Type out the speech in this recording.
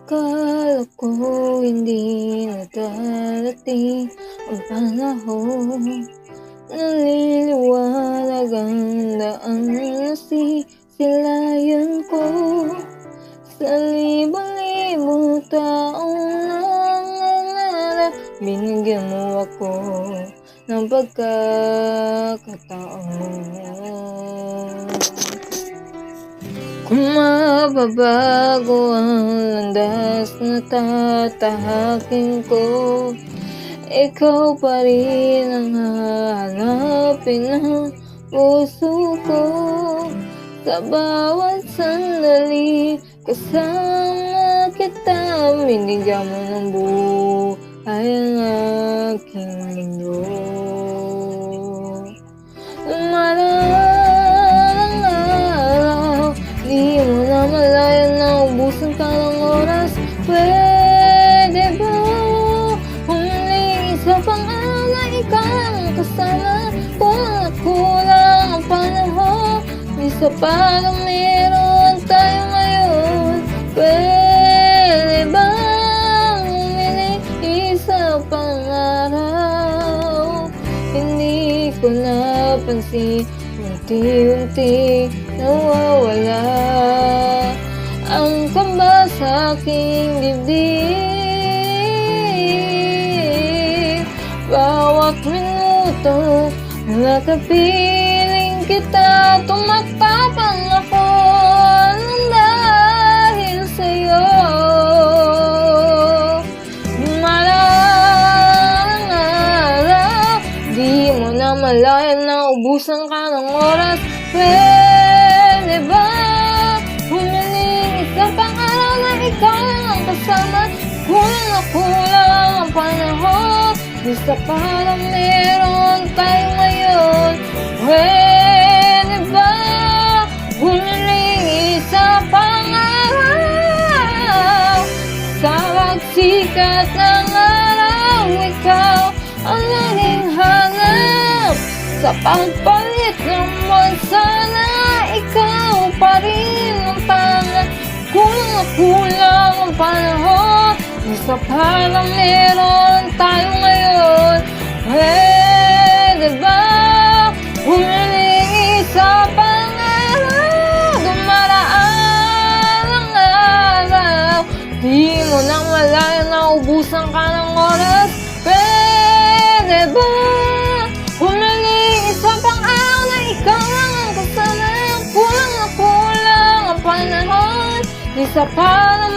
Akala ko hindi na darating ang panahon, naliliwanag ang daan na sisilayan ko. Sa libang-libong taong nangangarap, binigyan mo ako ng pagkakataon. Kung mababago ang landas na tatahakin ko, ikaw pa rin ang hahanapin ng puso ko. Sa bawat sandali, kasama kita, binigyan mo ng buhay ang aking mundo. Lumaraang araw, di mo na malaya na ubusan ka ng oras. Pwede ba humiling isa pang araw na ikaw ang kasama? Kung kulang ang panahon, isa pa na meron tayo ngayon. Pwede ba humiling isa pang araw? Hindi ko napansin, unti-unti nawawala ang kaba sa aking dibdib. Bawat minuto nakapiling kita, tumatapang ako nang dahil sa'yo. Malang araw, di mo na malaya na ubusan ka ng oras. Pwede ba humiling isa pang araw na ikaw ang kasama? Kulang na kulang ang panahon, isa parang meron tayo ngayon. Pwede ba humiling isa pang araw? Sa pagsikat ng araw, ikaw ang laging hanap. Sa pagpalit ng sana, ikaw pa rin ang tanga. Kulang na kulang ang panahon, isa parang meron tayo ngayon. Pwede ba humiling isa pang araw? Dumaraan ang araw, di mo nang malaya na ubusan ka ng oras. Pwede ba humiling isa pang araw na ikaw ang kasama? Kulang na kulang ang panahon, isa pa na